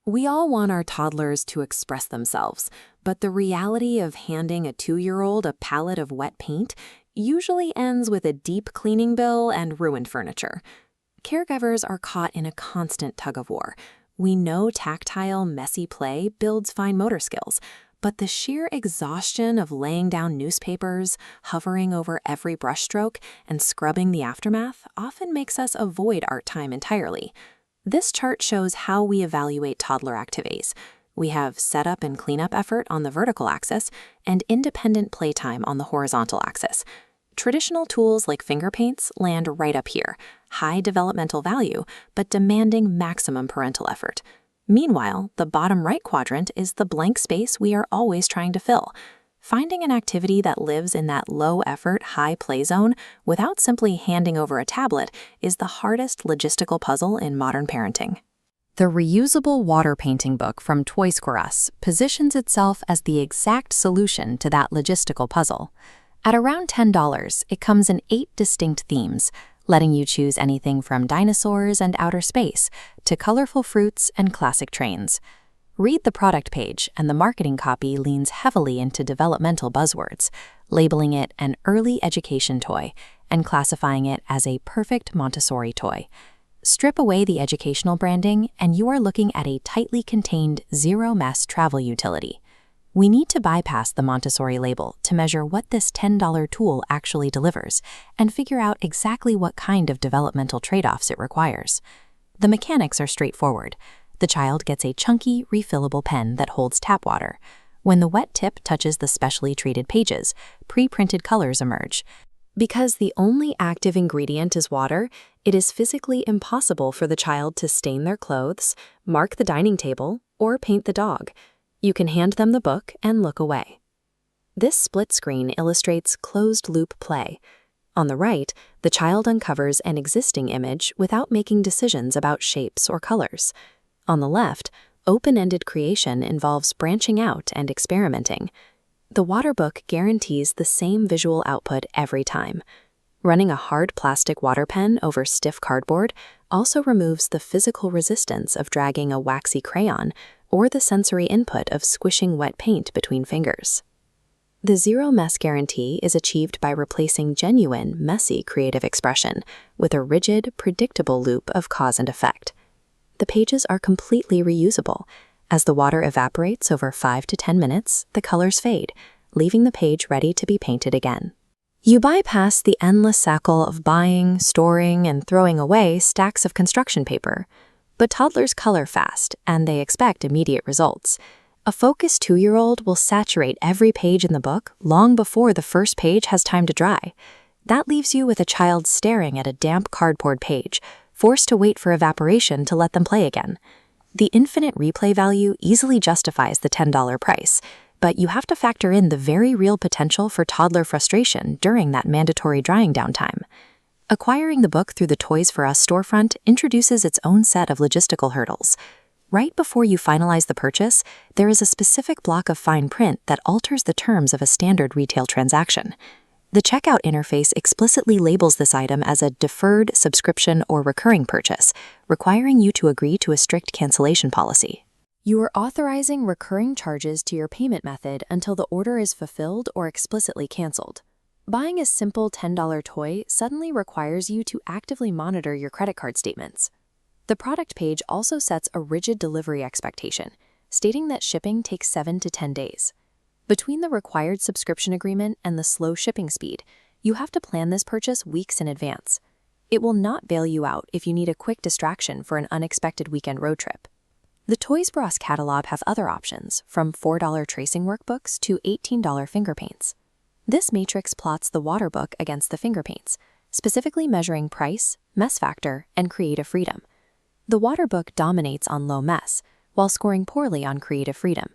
We all want our toddlers to express themselves, but the reality of handing a 2-year-old a palette of wet paint usually ends with a deep cleaning bill and ruined furniture. Caregivers are caught in a constant tug-of-war. We know tactile, messy play builds fine motor skills, but the sheer exhaustion of laying down newspapers, hovering over every brushstroke, and scrubbing the aftermath often makes us avoid art time entirely. This chart shows how we evaluate toddler activities. We have setup and cleanup effort on the vertical axis and independent playtime on the horizontal axis. Traditional tools like finger paints land right up here, high developmental value, but demanding maximum parental effort. Meanwhile, the bottom right quadrant is the blank space we are always trying to fill. Finding an activity that lives in that low-effort, high-play zone without simply handing over a tablet is the hardest logistical puzzle in modern parenting. The reusable water painting book from Toys R Us positions itself as the exact solution to that logistical puzzle. At around $10, it comes in 8 distinct themes, letting you choose anything from dinosaurs and outer space to colorful fruits and classic trains. Read the product page, and the marketing copy leans heavily into developmental buzzwords, labeling it an early education toy and classifying it as a perfect Montessori toy. Strip away the educational branding, and you are looking at a tightly contained, zero-mess travel utility. We need to bypass the Montessori label to measure what this $10 tool actually delivers and figure out exactly what kind of developmental trade-offs it requires. The mechanics are straightforward. The child gets a chunky, refillable pen that holds tap water. When the wet tip touches the specially treated pages, pre-printed colors emerge. Because the only active ingredient is water, it is physically impossible for the child to stain their clothes, mark the dining table, or paint the dog. You can hand them the book and look away. This split screen illustrates closed-loop play. On the right, the child uncovers an existing image without making decisions about shapes or colors. On the left, open-ended creation involves branching out and experimenting. The water book guarantees the same visual output every time. Running a hard plastic water pen over stiff cardboard also removes the physical resistance of dragging a waxy crayon or the sensory input of squishing wet paint between fingers. The zero-mess guarantee is achieved by replacing genuine, messy creative expression with a rigid, predictable loop of cause and effect. The pages are completely reusable. As the water evaporates over 5 to 10 minutes, the colors fade, leaving the page ready to be painted again. You bypass the endless cycle of buying, storing, and throwing away stacks of construction paper. But toddlers color fast, and they expect immediate results. A focused 2-year-old will saturate every page in the book long before the first page has time to dry. That leaves you with a child staring at a damp cardboard page, forced to wait for evaporation to let them play again. The infinite replay value easily justifies the $10 price, but you have to factor in the very real potential for toddler frustration during that mandatory drying downtime. Acquiring the book through the Toys R Us storefront introduces its own set of logistical hurdles. Right before you finalize the purchase, there is a specific block of fine print that alters the terms of a standard retail transaction. The checkout interface explicitly labels this item as a deferred, subscription, or recurring purchase, requiring you to agree to a strict cancellation policy. You are authorizing recurring charges to your payment method until the order is fulfilled or explicitly canceled. Buying a simple $10 toy suddenly requires you to actively monitor your credit card statements. The product page also sets a rigid delivery expectation, stating that shipping takes 7 to 10 days. Between the required subscription agreement and the slow shipping speed, you have to plan this purchase weeks in advance. It will not bail you out if you need a quick distraction for an unexpected weekend road trip. The Toys R Us catalog has other options, from $4 tracing workbooks to $18 finger paints. This matrix plots the water book against the finger paints, specifically measuring price, mess factor, and creative freedom. The water book dominates on low mess, while scoring poorly on creative freedom.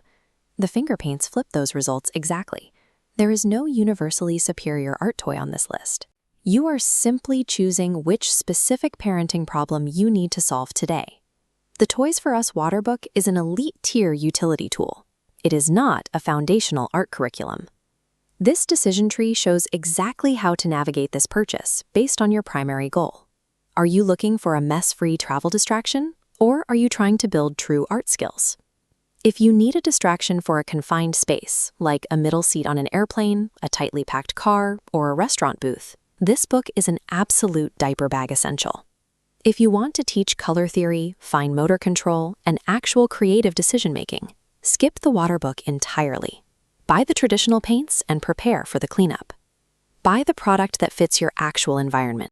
The finger paints flip those results exactly. There is no universally superior art toy on this list. You are simply choosing which specific parenting problem you need to solve today. The Toys R Us water book is an elite-tier utility tool. It is not a foundational art curriculum. This decision tree shows exactly how to navigate this purchase based on your primary goal. Are you looking for a mess-free travel distraction Or are you trying to build true art skills? If you need a distraction for a confined space, like a middle seat on an airplane, a tightly packed car, or a restaurant booth, this book is an absolute diaper bag essential. If you want to teach color theory, fine motor control, and actual creative decision-making, skip the water book entirely. Buy the traditional paints and prepare for the cleanup. Buy the product that fits your actual environment.